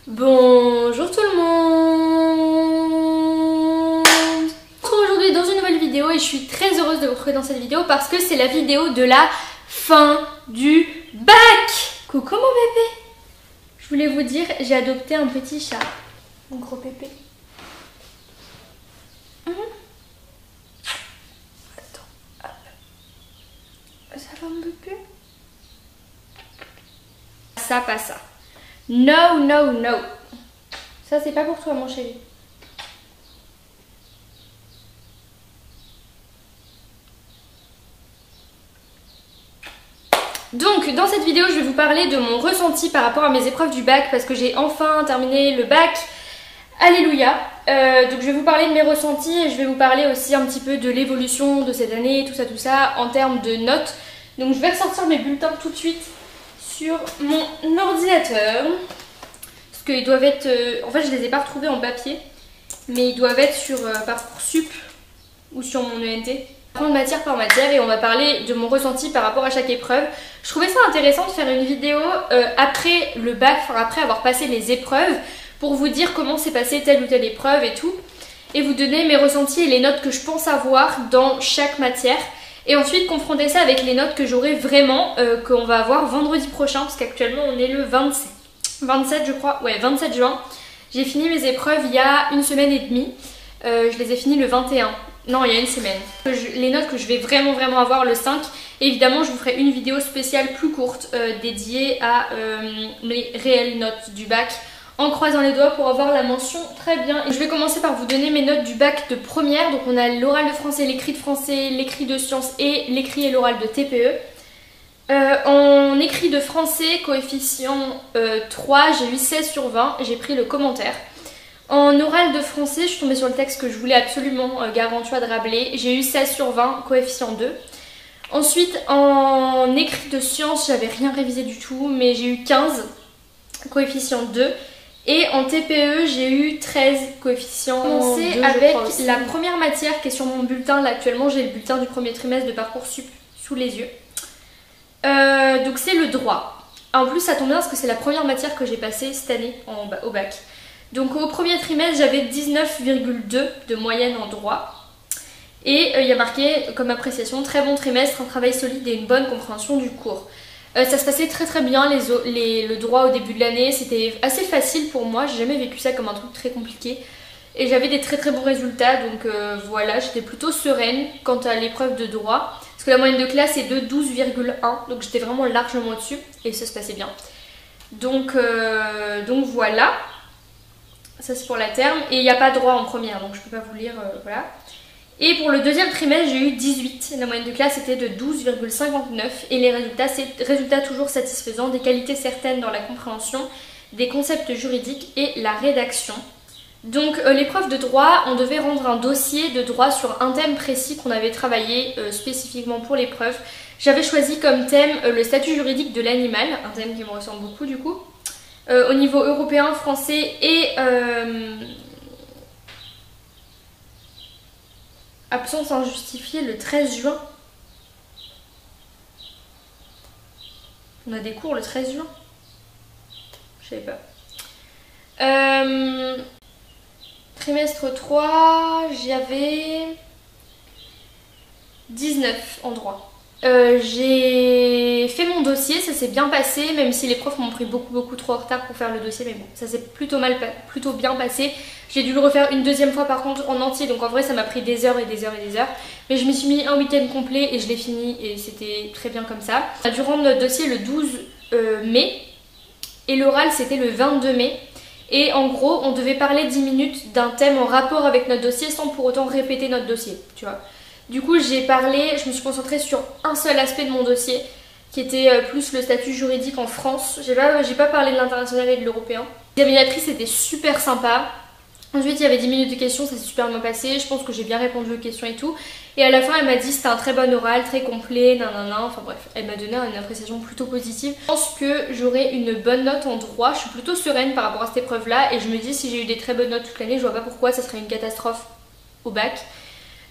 Bonjour tout le monde. On se retrouve aujourd'hui dans une nouvelle vidéo et je suis très heureuse de vous retrouver dans cette vidéo parce que c'est la vidéo de la fin du bac. Coucou mon bébé. Je voulais vous dire, j'ai adopté un petit chat. Mon gros pépé. Attends, hop. Ça va mon bébé? Ça, pas ça. No, no, no. Ça, c'est pas pour toi, mon chéri. Donc, dans cette vidéo, je vais vous parler de mon ressenti par rapport à mes épreuves du bac parce que j'ai enfin terminé le bac. Alléluia. Donc, je vais vous parler de mes ressentis et je vais vous parler aussi un petit peu de l'évolution de cette année, tout ça, en termes de notes. Donc, je vais ressortir mes bulletins tout de suite sur mon ordinateur. Parce qu'ils doivent être... en fait, je les ai pas retrouvés en papier. Mais ils doivent être sur Parcoursup ou sur mon ENT. Prendre matière par matière et on va parler de mon ressenti par rapport à chaque épreuve. Je trouvais ça intéressant de faire une vidéo après le bac, enfin après avoir passé les épreuves, pour vous dire comment s'est passée telle ou telle épreuve et tout. Et vous donner mes ressentis et les notes que je pense avoir dans chaque matière. Et ensuite confronter ça avec les notes que j'aurai vraiment, qu'on va avoir vendredi prochain, parce qu'actuellement on est le 27 je crois, ouais 27 juin. J'ai fini mes épreuves il y a une semaine et demie, je les ai finies le 21, non il y a une semaine. Les notes que je vais vraiment avoir le 5, et évidemment je vous ferai une vidéo spéciale plus courte dédiée à mes réelles notes du bac, en croisant les doigts pour avoir la mention très bien. Et je vais commencer par vous donner mes notes du bac de première. Donc on a l'oral de français, l'écrit de français, l'écrit de sciences et l'écrit et l'oral de TPE. En écrit de français, coefficient 3, j'ai eu 16 sur 20, j'ai pris le commentaire. En oral de français, je suis tombée sur le texte que je voulais absolument, Gargantua de Rabelais, j'ai eu 16 sur 20, coefficient 2. Ensuite, en écrit de sciences, j'avais rien révisé du tout, mais j'ai eu 15, coefficient 2. Et en TPE, j'ai eu 13 coefficients. Commencer avec la première matière qui est sur mon bulletin. Là, actuellement, j'ai le bulletin du premier trimestre de Parcoursup sous les yeux. Donc c'est le droit. En plus, ça tombe bien parce que c'est la première matière que j'ai passée cette année au bac. Donc au premier trimestre, j'avais 19,2 de moyenne en droit. Et il y a marqué comme appréciation, très bon trimestre, un travail solide et une bonne compréhension du cours. Ça se passait très bien le droit au début de l'année, c'était assez facile pour moi, j'ai jamais vécu ça comme un truc très compliqué. Et j'avais des très bons résultats, donc voilà, j'étais plutôt sereine quant à l'épreuve de droit. Parce que la moyenne de classe est de 12,1, donc j'étais vraiment largement au-dessus et ça se passait bien. Donc voilà, ça c'est pour la terme. Et il n'y a pas droit en première, donc je peux pas vous lire, voilà. Et pour le deuxième trimestre, j'ai eu 18. La moyenne de classe était de 12,59. Et les résultats, c'est résultats toujours satisfaisants, des qualités certaines dans la compréhension, des concepts juridiques et la rédaction. Donc l'épreuve de droit, on devait rendre un dossier de droit sur un thème précis qu'on avait travaillé spécifiquement pour l'épreuve. J'avais choisi comme thème le statut juridique de l'animal, un thème qui me ressemble beaucoup du coup. Au niveau européen, français et... absence injustifiée le 13 juin. On a des cours le 13 juin. Je savais pas. Trimestre 3, j'avais 19 en droit. J'ai fait mon dossier, ça s'est bien passé, même si les profs m'ont pris beaucoup trop en retard pour faire le dossier, mais bon, ça s'est plutôt bien passé. J'ai dû le refaire une deuxième fois par contre en entier, donc en vrai ça m'a pris des heures et des heures. Mais je m'y suis mis un week-end complet et je l'ai fini et c'était très bien comme ça. On a dû rendre notre dossier le 12 mai et l'oral c'était le 22 mai. Et en gros, on devait parler 10 minutes d'un thème en rapport avec notre dossier sans pour autant répéter notre dossier, tu vois. Du coup, je me suis concentrée sur un seul aspect de mon dossier, qui était plus le statut juridique en France. J'ai pas parlé de l'international et de l'européen. L'examinatrice était super sympa. Ensuite, il y avait 10 minutes de questions, ça s'est super bien passé. Je pense que j'ai bien répondu aux questions et tout. Et à la fin, elle m'a dit c'était un très bon oral, très complet, nanana. Enfin bref, elle m'a donné une appréciation plutôt positive. Je pense que j'aurai une bonne note en droit. Je suis plutôt sereine par rapport à cette épreuve-là. Et je me dis, si j'ai eu des très bonnes notes toute l'année, je vois pas pourquoi ça serait une catastrophe au bac.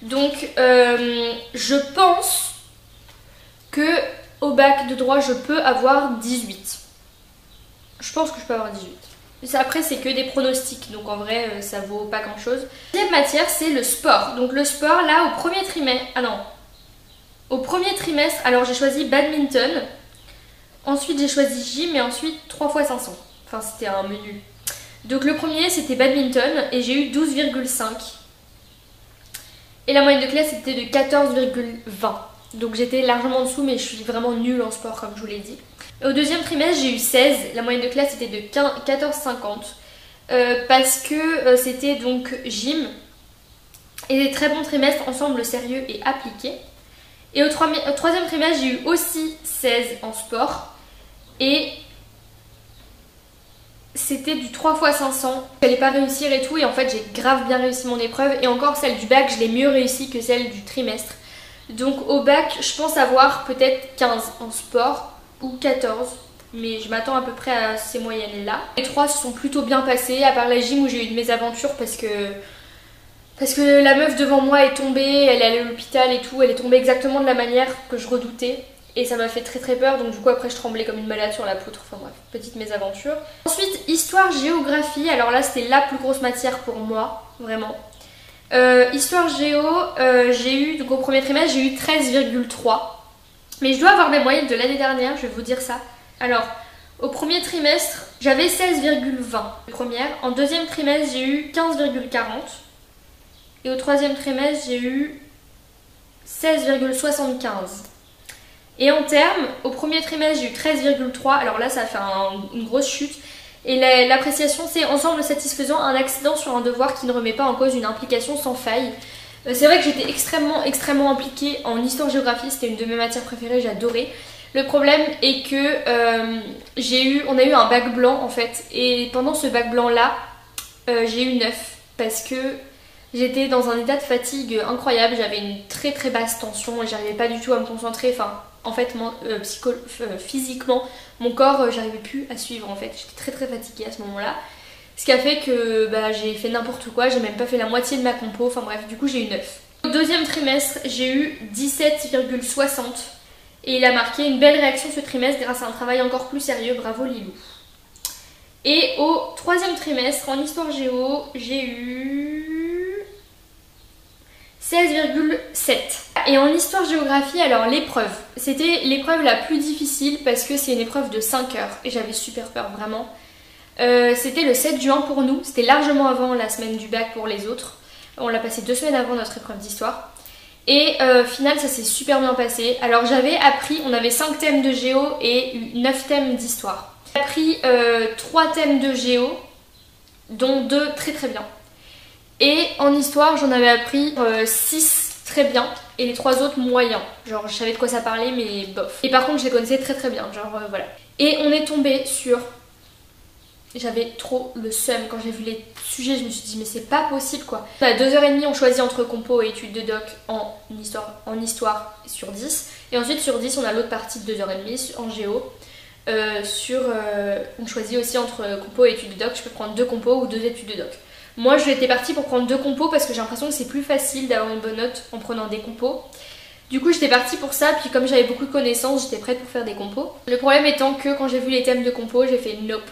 Donc, je pense que au bac de droit, je peux avoir 18. Je pense que je peux avoir 18. Après c'est que des pronostics, donc en vrai ça vaut pas grand chose. Deuxième matière c'est le sport. Donc le sport là au premier trimestre, alors j'ai choisi badminton, ensuite j'ai choisi gym et ensuite 3 x 500. Enfin c'était un menu. Donc le premier c'était badminton et j'ai eu 12,5. Et la moyenne de classe était de 14,20. Donc j'étais largement en dessous mais je suis vraiment nulle en sport comme je vous l'ai dit. Au deuxième trimestre j'ai eu 16, la moyenne de classe était de 14,50 parce que c'était donc gym et des très bons trimestres ensemble sérieux et appliqué. Et au troisième trimestre j'ai eu aussi 16 en sport et c'était du 3 x 500. J'allais pas réussir et tout et en fait j'ai grave bien réussi mon épreuve et encore celle du bac je l'ai mieux réussi que celle du trimestre. Donc au bac je pense avoir peut-être 15 en sport ou 14 mais je m'attends à peu près à ces moyennes là. Les 3 se sont plutôt bien passés à part la gym où j'ai eu de mésaventures parce que la meuf devant moi est tombée, elle est allée à l'hôpital et tout, elle est tombée exactement de la manière que je redoutais. Et ça m'a fait très très peur, donc du coup après je tremblais comme une malade sur la poutre, enfin bref, petite mésaventure. Ensuite, histoire, géographie, alors là c'était la plus grosse matière pour moi, vraiment. Histoire géo, j'ai eu, donc au premier trimestre j'ai eu 13,3. Mais je dois avoir mes moyennes de l'année dernière, je vais vous dire ça. Alors, au premier trimestre, j'avais 16,20 première. En deuxième trimestre, j'ai eu 15,40. Et au troisième trimestre, j'ai eu 16,75. Et en termes, au premier trimestre, j'ai eu 13,3. Alors là, ça a fait une grosse chute. Et l'appréciation, c'est ensemble satisfaisant, un accident sur un devoir qui ne remet pas en cause une implication sans faille. C'est vrai que j'étais extrêmement impliquée en histoire-géographie. C'était une de mes matières préférées, j'adorais. Le problème est que on a eu un bac blanc en fait. Et pendant ce bac blanc là, j'ai eu 9 parce que j'étais dans un état de fatigue incroyable. J'avais une très très basse tension et j'arrivais pas du tout à me concentrer. Enfin, en fait, physiquement, mon corps, j'arrivais plus à suivre en fait. J'étais très très fatiguée à ce moment-là. Ce qui a fait que j'ai fait n'importe quoi, j'ai même pas fait la moitié de ma compo. Enfin bref, du coup j'ai eu 9. Au deuxième trimestre, j'ai eu 17,60. Et il a marqué une belle réaction ce trimestre grâce à un travail encore plus sérieux. Bravo Lilou. Et au troisième trimestre, en histoire géo, j'ai eu 16,7. Et en histoire-géographie, alors l'épreuve. C'était l'épreuve la plus difficile parce que c'est une épreuve de 5 heures. Et j'avais super peur, vraiment. C'était le 7 juin pour nous. C'était largement avant la semaine du bac pour les autres. On l'a passé 2 semaines avant notre épreuve d'histoire. Et au final, ça s'est super bien passé. Alors j'avais appris, on avait 5 thèmes de géo et 9 thèmes d'histoire. J'ai appris 3 thèmes de géo, dont 2 très très bien. Et en histoire, j'en avais appris 6 très bien et les 3 autres moyens. Genre, je savais de quoi ça parlait, mais bof. Et par contre, je les connaissais très très bien. Genre, voilà. Et on est tombé sur... J'avais trop le seum quand j'ai vu les sujets, je me suis dit mais c'est pas possible quoi. À 2h30 on choisit entre compo et études de doc en histoire sur 10. Et ensuite sur 10 on a l'autre partie de 2h30 en géo. On choisit aussi entre compo et études de doc, je peux prendre 2 compos ou 2 études de doc. Moi j'étais partie pour prendre 2 compos parce que j'ai l'impression que c'est plus facile d'avoir une bonne note en prenant des compos. Du coup j'étais partie pour ça, puis comme j'avais beaucoup de connaissances, j'étais prête pour faire des compos. Le problème étant que quand j'ai vu les thèmes de compos, j'ai fait nope.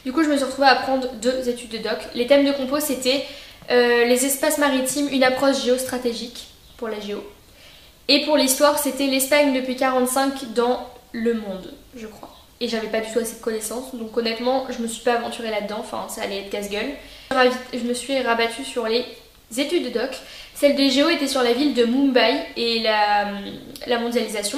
Du coup je me suis retrouvée à prendre 2 études de doc. Les thèmes de compos c'était les espaces maritimes, une approche géostratégique pour la géo. Et pour l'histoire c'était l'Espagne depuis 45 dans le monde, je crois. Et j'avais pas du tout assez de connaissances, donc honnêtement je me suis pas aventurée là-dedans, enfin ça allait être casse-gueule. Je me suis rabattue sur les études de doc. Celle des géo était sur la ville de Mumbai et la mondialisation.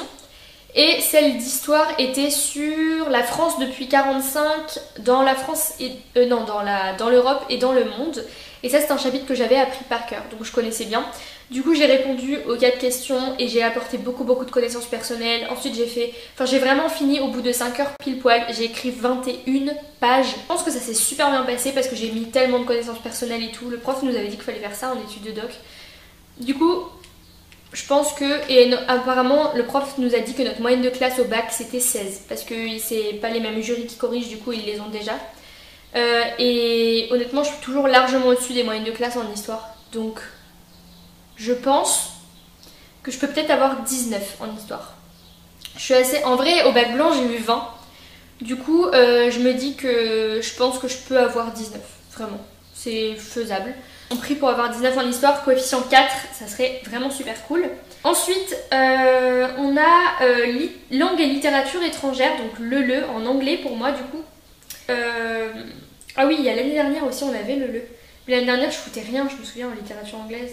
Et celle d'histoire était sur la France depuis 45 dans la France et dans l'Europe et dans le monde. Et ça c'est un chapitre que j'avais appris par cœur, donc je connaissais bien. Du coup j'ai répondu aux 4 questions et j'ai apporté beaucoup de connaissances personnelles. Ensuite j'ai vraiment fini au bout de 5 heures pile poil. J'ai écrit 21 pages. Je pense que ça s'est super bien passé parce que j'ai mis tellement de connaissances personnelles et tout. Le prof nous avait dit qu'il fallait faire ça en études de doc. Du coup je pense que, et apparemment le prof nous a dit que notre moyenne de classe au bac c'était 16 parce que c'est pas les mêmes jurys qui corrigent, du coup ils les ont déjà. Et honnêtement je suis toujours largement au-dessus des moyennes de classe en histoire, donc je pense que je peux peut-être avoir 19 en histoire. Je suis assez... En vrai au bac blanc j'ai eu 20, Du coup, je me dis que je pense que je peux avoir 19, vraiment. C'est faisable. Mon prix pour avoir 19 en histoire, coefficient 4, ça serait vraiment super cool. Ensuite, on a langue et littérature étrangère, donc le en anglais pour moi du coup. Ah oui, il y a l'année dernière aussi on avait le. Mais l'année dernière je foutais rien, je me souviens, en littérature anglaise.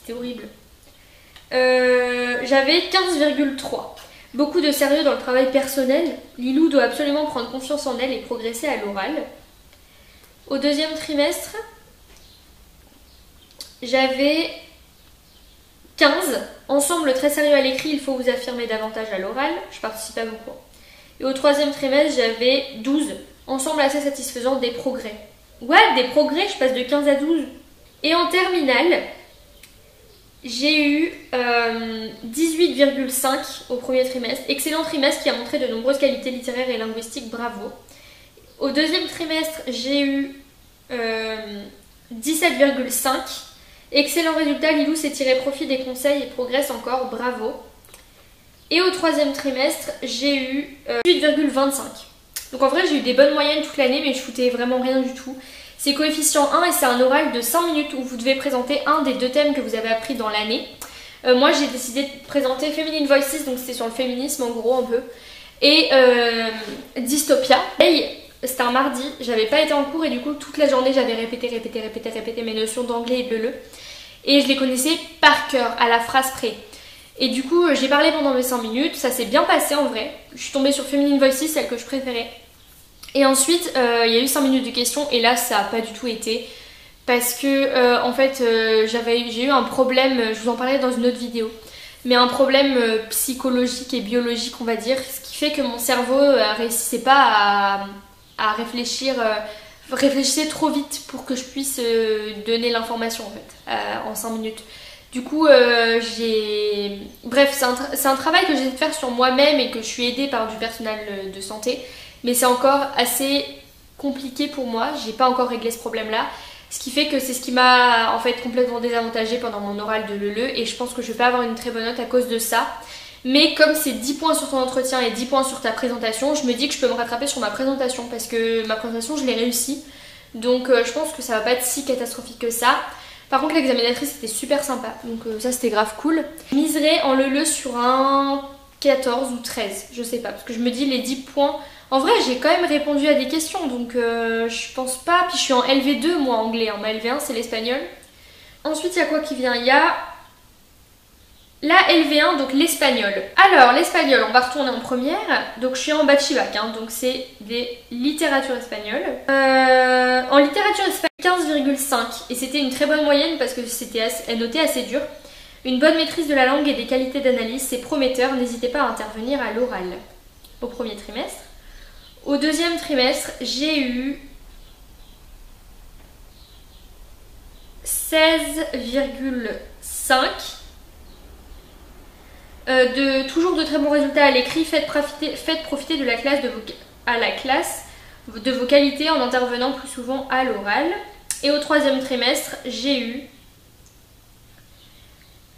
C'était horrible. J'avais 15,3. Beaucoup de sérieux dans le travail personnel. Lilou doit absolument prendre confiance en elle et progresser à l'oral. Au deuxième trimestre, j'avais 15. Ensemble très sérieux à l'écrit, il faut vous affirmer davantage à l'oral. Je participe à beaucoup. Et au troisième trimestre, j'avais 12. Ensemble assez satisfaisant, des progrès. What? Des progrès? Je passe de 15 à 12. Et en terminale, j'ai eu 18,5 au premier trimestre. Excellent trimestre qui a montré de nombreuses qualités littéraires et linguistiques, bravo. Au deuxième trimestre, j'ai eu 17,5. Excellent résultat, Lilou s'est tiré profit des conseils et progresse encore, bravo. Et au troisième trimestre, j'ai eu 8,25. Donc en vrai, j'ai eu des bonnes moyennes toute l'année, mais je foutais vraiment rien du tout. C'est coefficient 1 et c'est un oral de 5 minutes où vous devez présenter un des 2 thèmes que vous avez appris dans l'année. Moi, j'ai décidé de présenter Feminine Voices, donc c'était sur le féminisme en gros un peu. Et Dystopia. Et c'était un mardi, j'avais pas été en cours et du coup toute la journée j'avais répété mes notions d'anglais et de le. Et je les connaissais par cœur, à la phrase près. Et du coup j'ai parlé pendant mes 5 minutes, ça s'est bien passé en vrai. Je suis tombée sur Feminine Voices, celle que je préférais. Et ensuite il y a eu 5 minutes de questions et là ça a pas du tout été. Parce que en fait j'ai eu un problème, je vous en parlerai dans une autre vidéo. Mais un problème psychologique et biologique on va dire. Ce qui fait que mon cerveau réussissait pas à réfléchir, réfléchissez trop vite pour que je puisse donner l'information en fait, en 5 minutes. Du coup, bref, c'est un travail que j'ai de faire sur moi-même et que je suis aidée par du personnel de santé, mais c'est encore assez compliqué pour moi, j'ai pas encore réglé ce problème-là, ce qui fait que c'est ce qui m'a en fait complètement désavantagée pendant mon oral de l'ELE et je pense que je vais pas avoir une très bonne note à cause de ça. Mais comme c'est 10 points sur ton entretien et 10 points sur ta présentation, je me dis que je peux me rattraper sur ma présentation parce que ma présentation je l'ai réussi. Donc je pense que ça va pas être si catastrophique que ça. Par contre l'examinatrice était super sympa, donc ça c'était grave cool. Je miserais en LE sur un 14 ou 13, je sais pas, parce que je me dis les 10 points... En vrai j'ai quand même répondu à des questions, donc je pense pas. Puis je suis en LV2 moi anglais, hein. Ma LV1 c'est l'espagnol. Ensuite il y a quoi qui vient? Il y a... la LV1, donc l'espagnol. Alors, l'espagnol, on va retourner en première. Donc, je suis en bac-bac, hein, donc c'est des littératures espagnoles. En littérature espagnole, 15,5. Et c'était une très bonne moyenne parce que c'était noté assez dur. Une bonne maîtrise de la langue et des qualités d'analyse, c'est prometteur. N'hésitez pas à intervenir à l'oral. Au premier trimestre. Au deuxième trimestre, j'ai eu 16,5. Toujours de très bons résultats à l'écrit, faites profiter de la classe de vos qualités en intervenant plus souvent à l'oral. Et au troisième trimestre, j'ai eu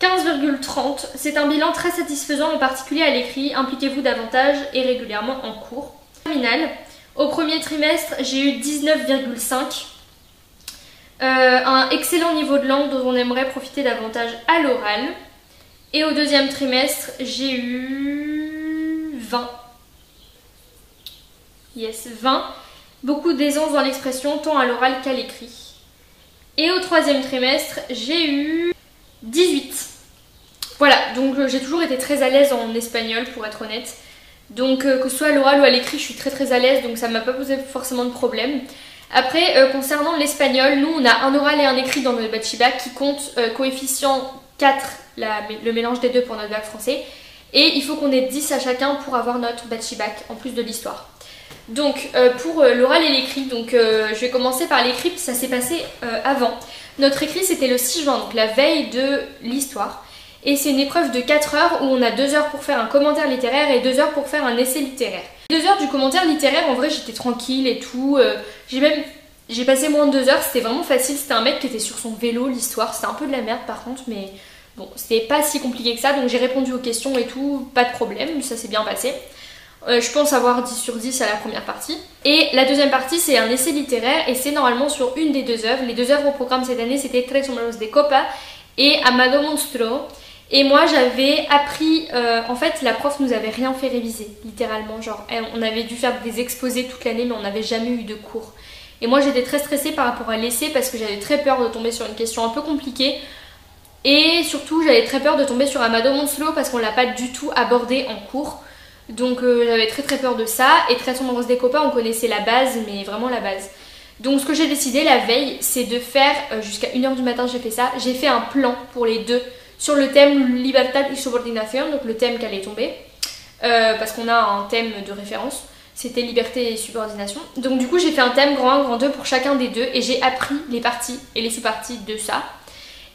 15,30. C'est un bilan très satisfaisant, en particulier à l'écrit. Impliquez-vous davantage et régulièrement en cours. Terminale. Au premier trimestre, j'ai eu 19,5. Un excellent niveau de langue dont on aimerait profiter davantage à l'oral. Et au deuxième trimestre, j'ai eu 20. Yes, 20. Beaucoup d'aisance dans l'expression, tant à l'oral qu'à l'écrit. Et au troisième trimestre, j'ai eu 18. Voilà, donc j'ai toujours été très à l'aise en espagnol, pour être honnête. Donc que ce soit à l'oral ou à l'écrit, je suis très à l'aise, donc ça m'a pas posé forcément de problème. Après, concernant l'espagnol, nous on a un oral et un écrit dans notre bac qui compte coefficient 4, le mélange des deux pour notre bac français. Et il faut qu'on ait 10 à chacun pour avoir notre bac en plus de l'histoire. Donc pour l'oral et l'écrit, donc je vais commencer par l'écrit, ça s'est passé avant. Notre écrit c'était le 6 juin, donc la veille de l'histoire. Et c'est une épreuve de 4 heures où on a 2 heures pour faire un commentaire littéraire et 2 heures pour faire un essai littéraire. 2 heures du commentaire littéraire, en vrai j'étais tranquille et tout. J'ai passé moins de 2 heures, c'était vraiment facile. C'était un mec qui était sur son vélo, l'histoire. C'était un peu de la merde par contre, mais bon, c'était pas si compliqué que ça. Donc j'ai répondu aux questions et tout, pas de problème, ça s'est bien passé. Je pense avoir 10 sur 10 à la première partie. Et la deuxième partie, c'est un essai littéraire et c'est normalement sur une des deux œuvres. Les deux œuvres au programme cette année, c'était Tres Hombres de Copa et Amado Monstruo. Et moi, j'avais appris... en fait, la prof nous avait rien fait réviser, littéralement. Genre, on avait dû faire des exposés toute l'année, mais on n'avait jamais eu de cours. Et moi, j'étais très stressée par rapport à l'essai parce que j'avais très peur de tomber sur une question un peu compliquée. Et surtout, j'avais très peur de tomber sur Amado Monstruo parce qu'on l'a pas du tout abordé en cours. Donc j'avais très peur de ça. Et Tres Hombres de Copa, on connaissait la base, mais vraiment la base. Donc ce que j'ai décidé la veille, c'est de faire, jusqu'à 1h du matin j'ai fait ça, j'ai fait un plan pour les deux sur le thème Libertad y Subordinación, donc le thème qui allait tomber, parce qu'on a un thème de référence, c'était Liberté et Subordination. Donc du coup j'ai fait un thème grand 1, grand 2 pour chacun des deux et j'ai appris les parties et les sous-parties de ça.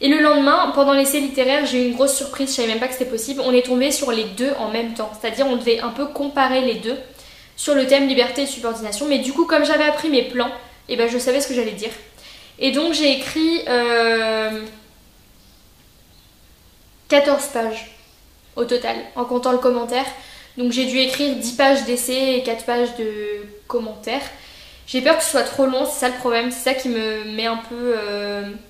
Et le lendemain, pendant l'essai littéraire, j'ai eu une grosse surprise, je savais même pas que c'était possible. On est tombé sur les deux en même temps, c'est-à-dire on devait un peu comparer les deux sur le thème liberté et subordination. Mais du coup, comme j'avais appris mes plans, et ben je savais ce que j'allais dire. Et donc j'ai écrit 14 pages au total, en comptant le commentaire. Donc j'ai dû écrire 10 pages d'essai et 4 pages de commentaires. J'ai peur que ce soit trop long, c'est ça le problème, c'est ça qui me met un peu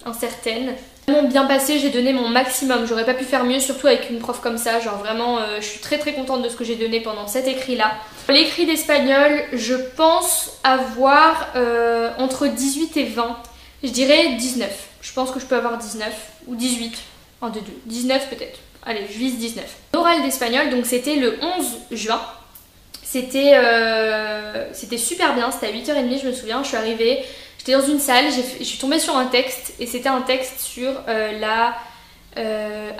incertaine. Vraiment bien passé, j'ai donné mon maximum, j'aurais pas pu faire mieux, surtout avec une prof comme ça, genre vraiment je suis très contente de ce que j'ai donné pendant cet écrit là. L'écrit d'espagnol, je pense avoir entre 18 et 20, je dirais 19, je pense que je peux avoir 19 ou 18, un de deux, 19 peut-être, allez je vise 19. L'oral d'espagnol, donc c'était le 11 juin. C'était super bien, c'était à 8h30 je me souviens, je suis arrivée, j'étais dans une salle, je suis tombée sur un texte et c'était un texte sur la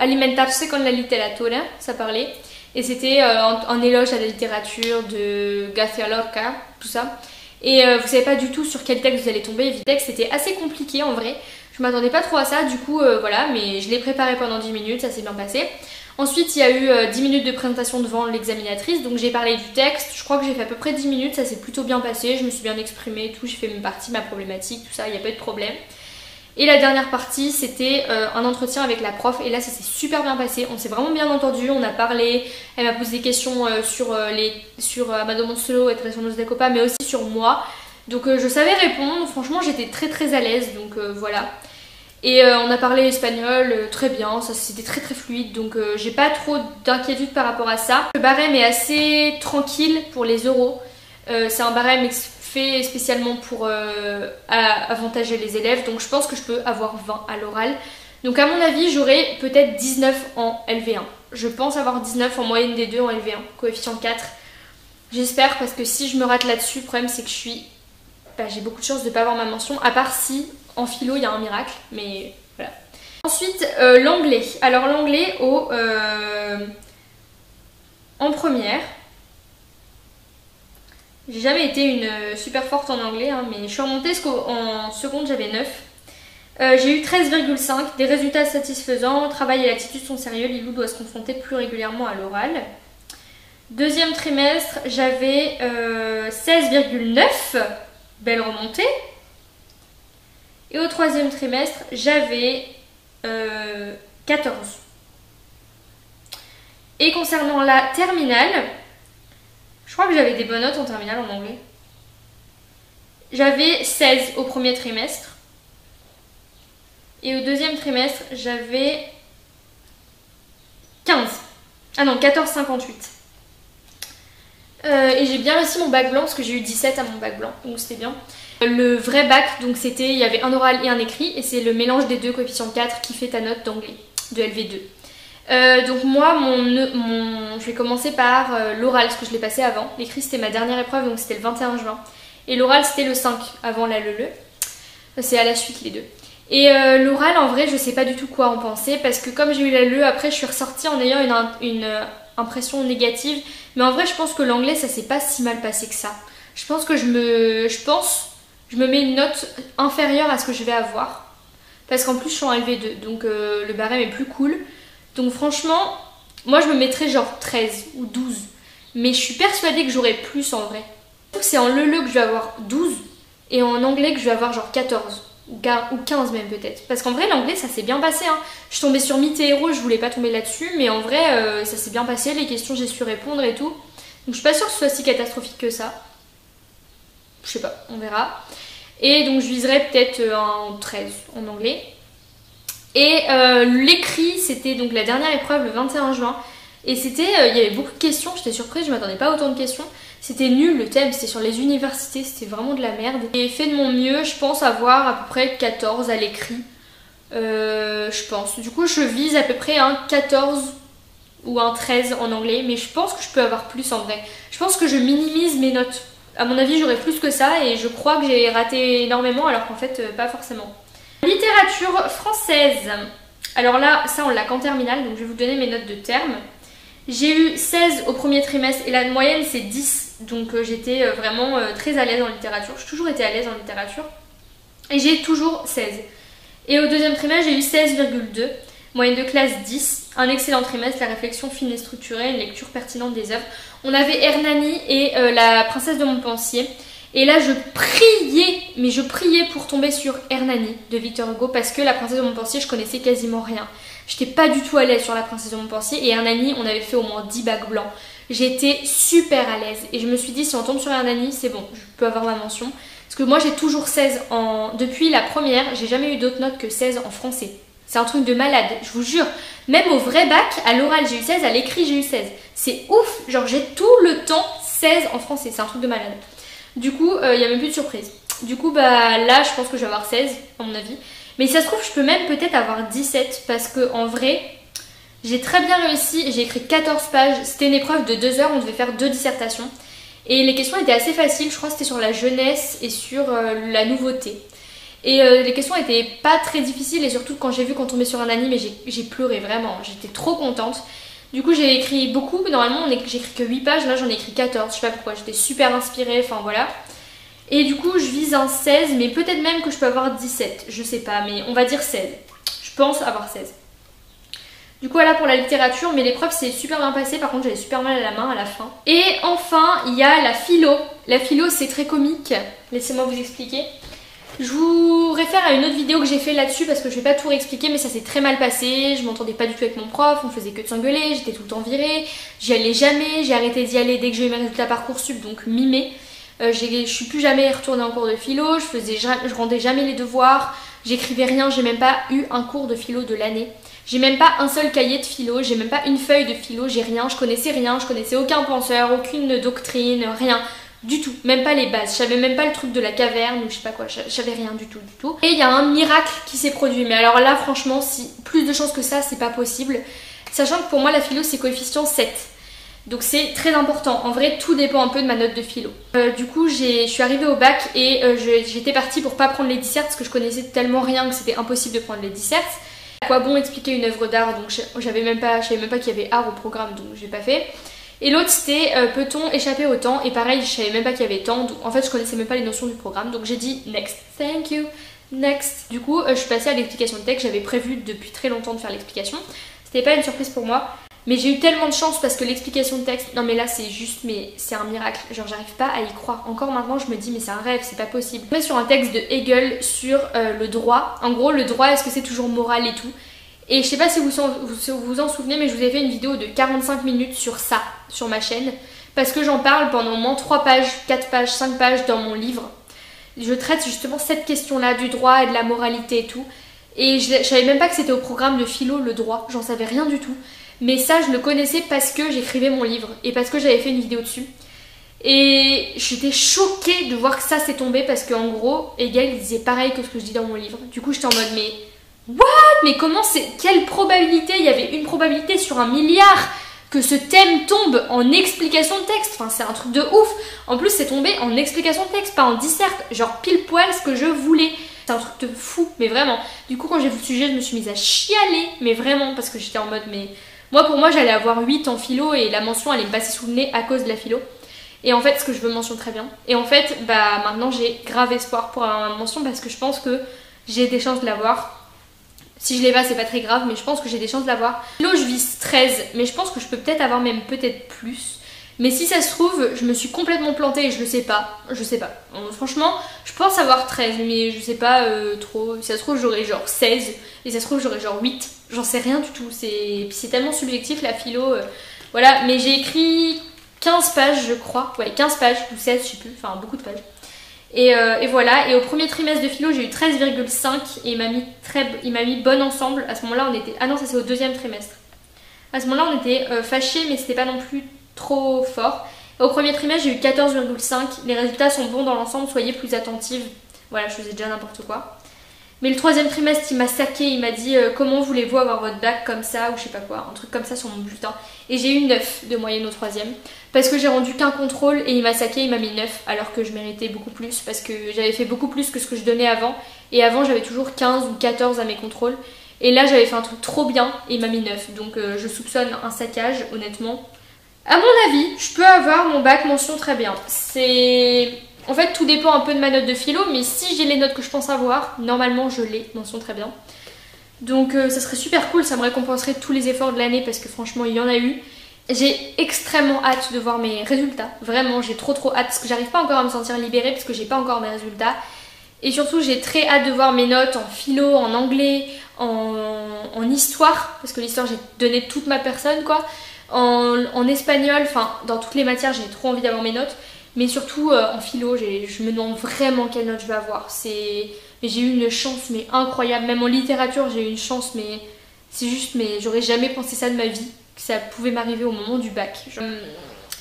alimentarse con la literatura, ça parlait, et c'était un éloge à la littérature de García Lorca, tout ça. Et vous savez pas du tout sur quel texte vous allez tomber, le texte était assez compliqué en vrai, je m'attendais pas trop à ça, du coup voilà, mais je l'ai préparé pendant 10 minutes, ça s'est bien passé. Ensuite, il y a eu 10 minutes de présentation devant l'examinatrice, donc j'ai parlé du texte, je crois que j'ai fait à peu près 10 minutes, ça s'est plutôt bien passé, je me suis bien exprimée et tout, j'ai fait mes parties, ma problématique, tout ça, il n'y a pas eu de problème. Et la dernière partie, c'était un entretien avec la prof, et là ça s'est super bien passé, on s'est vraiment bien entendu, on a parlé, elle m'a posé des questions sur Amado Monstruo et Tres Hombres de Copa, mais aussi sur moi, donc je savais répondre, franchement j'étais très à l'aise, donc voilà. Et on a parlé espagnol très bien, ça c'était très fluide, donc j'ai pas trop d'inquiétude par rapport à ça. Le barème est assez tranquille pour les oraux, c'est un barème fait spécialement pour avantager les élèves, donc je pense que je peux avoir 20 à l'oral. Donc à mon avis j'aurai peut-être 19 en LV1, je pense avoir 19 en moyenne des deux en LV1, coefficient 4. J'espère, parce que si je me rate là-dessus, le problème c'est que j'ai beaucoup de chance de ne pas avoir ma mention, à part si en philo il y a un miracle, mais voilà. Ensuite l'anglais. Alors l'anglais en première, j'ai jamais été une super forte en anglais, hein, mais je suis remontée parce qu'en seconde j'avais 9. J'ai eu 13,5, des résultats satisfaisants, travail et l'attitude sont sérieux, Lilou doit se confronter plus régulièrement à l'oral. Deuxième trimestre, j'avais 16,9, belle remontée. Et au troisième trimestre, j'avais 14. Et concernant la terminale, je crois que j'avais des bonnes notes en terminale en anglais. J'avais 16 au premier trimestre. Et au deuxième trimestre, j'avais 15. Ah non, 14,58. Et j'ai bien réussi mon bac blanc parce que j'ai eu 17 à mon bac blanc, donc c'était bien. Le vrai bac, donc il y avait un oral et un écrit, et c'est le mélange des deux, coefficient 4, qui fait ta note d'anglais, de LV2. Donc moi, je vais commencer par l'oral, parce que je l'ai passé avant. L'écrit c'était ma dernière épreuve, donc c'était le 21 juin. Et l'oral c'était le 5, avant la LE. C'est à la suite les deux. Et l'oral, en vrai, je sais pas du tout quoi en penser, parce que comme j'ai eu la LE, après je suis ressortie en ayant une impression négative. Mais en vrai, je pense que l'anglais, ça s'est pas si mal passé que ça. Je pense que je me mets une note inférieure à ce que je vais avoir. Parce qu'en plus, je suis en LV2, donc le barème est plus cool. Donc franchement, moi je me mettrais genre 13 ou 12. Mais je suis persuadée que j'aurai plus en vrai. C'est en LE que je vais avoir 12 et en anglais que je vais avoir genre 14. Ou 15 même peut-être. Parce qu'en vrai l'anglais ça s'est bien passé, hein. Je suis tombée sur Mythe et Héros, je voulais pas tomber là-dessus, mais en vrai ça s'est bien passé, les questions j'ai su répondre et tout. Donc je suis pas sûre que ce soit si catastrophique que ça. Je sais pas, on verra. Et donc je viserai peut-être un 13 en anglais. Et l'écrit, c'était donc la dernière épreuve le 21 juin. Et c'était, il y avait beaucoup de questions, j'étais surprise, je m'attendais pas à autant de questions. C'était nul le thème, c'était sur les universités, c'était vraiment de la merde. J'ai fait de mon mieux, je pense avoir à peu près 14 à l'écrit. Je pense. Du coup je vise à peu près un 14 ou un 13 en anglais, mais je pense que je peux avoir plus en vrai. Je pense que je minimise mes notes. À mon avis j'aurai plus que ça et je crois que j'ai raté énormément alors qu'en fait pas forcément. Littérature française. Alors là, ça on l'a qu'en terminale, donc je vais vous donner mes notes de terme. J'ai eu 16 au premier trimestre et la moyenne c'est 10, donc j'étais vraiment très à l'aise en littérature. J'ai toujours été à l'aise en littérature et j'ai toujours 16. Et au deuxième trimestre j'ai eu 16,2, moyenne de classe 10, un excellent trimestre, la réflexion fine et structurée, une lecture pertinente des œuvres. On avait Hernani et la princesse de Montpensier. Et là je priais, mais je priais pour tomber sur Hernani de Victor Hugo parce que la princesse de Montpensier je connaissais quasiment rien. J'étais pas du tout à l'aise sur la princesse de Montpensier et Hernani on avait fait au moins 10 bacs blancs. J'étais super à l'aise et je me suis dit si on tombe sur Hernani c'est bon, je peux avoir ma mention. Parce que moi j'ai toujours 16 depuis la première, j'ai jamais eu d'autres notes que 16 en français. C'est un truc de malade, je vous jure. Même au vrai bac, à l'oral j'ai eu 16, à l'écrit j'ai eu 16. C'est ouf, genre j'ai tout le temps 16 en français, c'est un truc de malade. Du coup, il n'y a même plus de surprise. Du coup, bah là, je pense que je vais avoir 16, à mon avis. Mais si ça se trouve, je peux même peut-être avoir 17 parce que en vrai, j'ai très bien réussi. J'ai écrit 14 pages. C'était une épreuve de 2 heures, on devait faire 2 dissertations. Et les questions étaient assez faciles, je crois que c'était sur la jeunesse et sur la nouveauté. Et les questions étaient pas très difficiles et surtout quand j'ai vu qu'on tombait sur un anime, j'ai pleuré vraiment. J'étais trop contente. Du coup j'ai écrit beaucoup, normalement j'ai écrit que 8 pages, là j'en ai écrit 14, je sais pas pourquoi, j'étais super inspirée, enfin voilà. Et du coup je vise un 16, mais peut-être même que je peux avoir 17, je sais pas, mais on va dire 16. Je pense avoir 16. Du coup voilà pour la littérature, mais l'épreuve s'est super bien passée, par contre j'avais super mal à la main à la fin. Et enfin il y a la philo. La philo c'est très comique, laissez-moi vous expliquer. Je vous réfère à une autre vidéo que j'ai fait là-dessus parce que je vais pas tout réexpliquer, mais ça s'est très mal passé, je m'entendais pas du tout avec mon prof, on faisait que de s'engueuler, j'étais tout le temps virée, j'y allais jamais, j'ai arrêté d'y aller dès que j'ai eu mes résultats Parcoursup, donc mi-mai. Je suis plus jamais retournée en cours de philo, je rendais jamais les devoirs, j'écrivais rien, j'ai même pas eu un cours de philo de l'année. J'ai même pas un seul cahier de philo, j'ai même pas une feuille de philo, j'ai rien, je connaissais aucun penseur, aucune doctrine, rien. Du tout, même pas les bases, je savais même pas le truc de la caverne ou je sais pas quoi, je savais rien du tout. Et il y a un miracle qui s'est produit, mais alors là franchement, si plus de chances que ça, c'est pas possible. Sachant que pour moi la philo c'est coefficient 7. Donc c'est très important, en vrai tout dépend un peu de ma note de philo. Du coup je suis arrivée au bac et j'étais partie pour pas prendre les dissertes parce que je connaissais tellement rien que c'était impossible de prendre les dissertes. À quoi bon expliquer une œuvre d'art, donc je savais même pas qu'il y avait art au programme, donc j'ai pas fait. Et l'autre c'était peut-on échapper au temps, et pareil je savais même pas qu'il y avait temps, donc en fait je connaissais même pas les notions du programme, donc j'ai dit next, thank you, next. Du coup je suis passée à l'explication de texte, j'avais prévu depuis très longtemps de faire l'explication, c'était pas une surprise pour moi, mais j'ai eu tellement de chance parce que l'explication de texte, non mais là c'est juste, mais c'est un miracle, genre j'arrive pas à y croire, encore maintenant je me dis mais c'est un rêve, c'est pas possible. On est sur un texte de Hegel sur le droit, en gros le droit est-ce que c'est toujours moral et tout. Et je sais pas si vous vous en souvenez, mais je vous ai fait une vidéo de 45 minutes sur ça, sur ma chaîne. Parce que j'en parle pendant au moins 3 pages, 4 pages, 5 pages dans mon livre. Je traite justement cette question-là du droit et de la moralité et tout. Et je savais même pas que c'était au programme de philo, le droit. J'en savais rien du tout. Mais ça, je le connaissais parce que j'écrivais mon livre. Et parce que j'avais fait une vidéo dessus. Et j'étais choquée de voir que ça s'est tombé. Parce qu'en gros, Hegel disait pareil que ce que je dis dans mon livre. Du coup, j'étais en mode mais... What? Mais comment c'est... Quelle probabilité? Il y avait une probabilité sur 1 milliard que ce thème tombe en explication de texte. Enfin, c'est un truc de ouf. En plus, c'est tombé en explication de texte, pas en disserte. Genre pile poil ce que je voulais. C'est un truc de fou, mais vraiment. Du coup, quand j'ai vu le sujet, je me suis mise à chialer. Mais vraiment, parce que j'étais en mode... mais moi, pour moi, j'allais avoir 8 en philo et la mention allait me passer sous le nez à cause de la philo. Et en fait, ce que je veux mention très bien. Et en fait, bah maintenant, j'ai grave espoir pour la mention parce que je pense que j'ai des chances de l'avoir. Si je l'ai pas, c'est pas très grave, mais je pense que j'ai des chances de l'avoir. Philo, je vise 13, mais je pense que je peux peut-être avoir même peut-être plus. Mais si ça se trouve, je me suis complètement plantée et je le sais pas. Je sais pas. Franchement, je pense avoir 13, mais je sais pas trop. Si ça se trouve, j'aurai genre 16, et ça se trouve, j'aurai genre 8. J'en sais rien du tout. Puis c'est tellement subjectif la philo. Voilà, mais j'ai écrit 15 pages je crois, ouais 15 pages ou 16 je sais plus, enfin beaucoup de pages. Et voilà, et au premier trimestre de philo j'ai eu 13,5 et il m'a mis bonne ensemble. À ce moment là on était, ah non ça c'est au deuxième trimestre. À ce moment là on était fâchés mais c'était pas non plus trop fort. Et au premier trimestre j'ai eu 14,5, les résultats sont bons dans l'ensemble, soyez plus attentives. Voilà, je faisais déjà n'importe quoi. Mais le troisième trimestre, il m'a saqué, il m'a dit comment voulez-vous avoir votre bac comme ça ou je sais pas quoi, un truc comme ça sur mon bulletin. Et j'ai eu 9 de moyenne au troisième parce que j'ai rendu qu'un contrôle et il m'a saqué, il m'a mis 9 alors que je méritais beaucoup plus parce que j'avais fait beaucoup plus que ce que je donnais avant. Et avant j'avais toujours 15 ou 14 à mes contrôles. Et là j'avais fait un truc trop bien et il m'a mis 9. Donc je soupçonne un saccage honnêtement. À mon avis, je peux avoir mon bac mention très bien. En fait, tout dépend un peu de ma note de philo, mais si j'ai les notes que je pense avoir, normalement je l'ai, mention très bien. Donc ça serait super cool, ça me récompenserait tous les efforts de l'année parce que franchement il y en a eu. J'ai extrêmement hâte de voir mes résultats, vraiment j'ai trop hâte parce que j'arrive pas encore à me sentir libérée parce que j'ai pas encore mes résultats. Et surtout j'ai très hâte de voir mes notes en philo, en anglais, en histoire, parce que l'histoire j'ai donné toute ma personne quoi. En espagnol, enfin dans toutes les matières j'ai trop envie d'avoir mes notes. Mais surtout en philo, je me demande vraiment quelle note je vais avoir. J'ai eu une chance mais incroyable. Même en littérature, j'ai eu une chance mais c'est juste, mais j'aurais jamais pensé ça de ma vie, que ça pouvait m'arriver au moment du bac.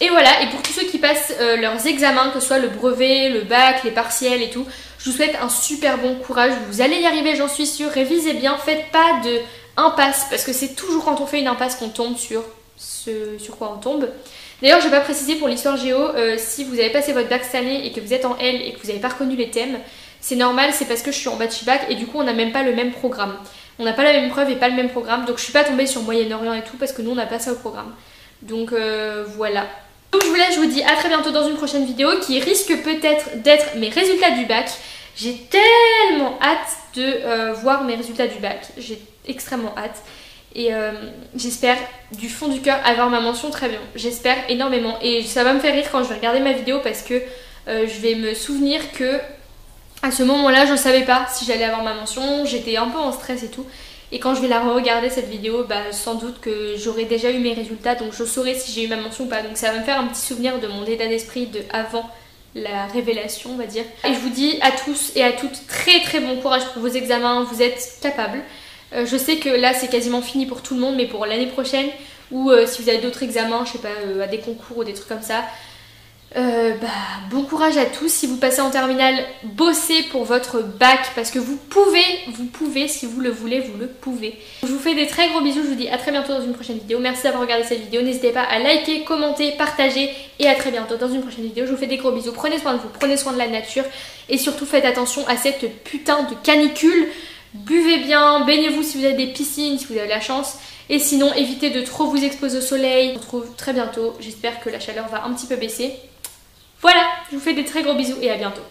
Et voilà, et pour tous ceux qui passent leurs examens, que ce soit le brevet, le bac, les partiels et tout, je vous souhaite un super bon courage. Vous allez y arriver, j'en suis sûre. Révisez bien, faites pas de impasse parce que c'est toujours quand on fait une impasse qu'on tombe sur quoi on tombe. D'ailleurs, je vais pas préciser pour l'histoire géo, si vous avez passé votre bac cette année et que vous êtes en L et que vous n'avez pas reconnu les thèmes, c'est normal, c'est parce que je suis en bachelor et du coup on n'a même pas le même programme. On n'a pas la même preuve et pas le même programme, donc je suis pas tombée sur Moyen-Orient et tout parce que nous on n'a pas ça au programme. Donc voilà. Donc je vous laisse, je vous dis à très bientôt dans une prochaine vidéo qui risque peut-être d'être mes résultats du bac. J'ai tellement hâte de voir mes résultats du bac, j'ai extrêmement hâte. Et j'espère du fond du cœur avoir ma mention très bien, j'espère énormément. Et ça va me faire rire quand je vais regarder ma vidéo parce que je vais me souvenir que à ce moment là je ne savais pas si j'allais avoir ma mention, j'étais un peu en stress et tout. Et quand je vais la re-regarder cette vidéo, bah, sans doute que j'aurai déjà eu mes résultats, donc je saurai si j'ai eu ma mention ou pas. Donc ça va me faire un petit souvenir de mon état d'esprit de avant la révélation on va dire. Et je vous dis à tous et à toutes très bon courage pour vos examens, vous êtes capables. Je sais que là c'est quasiment fini pour tout le monde, mais pour l'année prochaine ou si vous avez d'autres examens, je sais pas, à des concours ou des trucs comme ça, bon courage à tous. Si vous passez en terminale, bossez pour votre bac parce que vous pouvez, si vous le voulez, vous le pouvez. Je vous fais des très gros bisous, je vous dis à très bientôt dans une prochaine vidéo. Merci d'avoir regardé cette vidéo, n'hésitez pas à liker, commenter, partager et à très bientôt dans une prochaine vidéo. Je vous fais des gros bisous, prenez soin de vous, prenez soin de la nature et surtout faites attention à cette putain de canicule. Buvez bien, baignez-vous si vous avez des piscines, si vous avez la chance. Et sinon, évitez de trop vous exposer au soleil. On se retrouve très bientôt. J'espère que la chaleur va un petit peu baisser. Voilà, je vous fais des très gros bisous et à bientôt.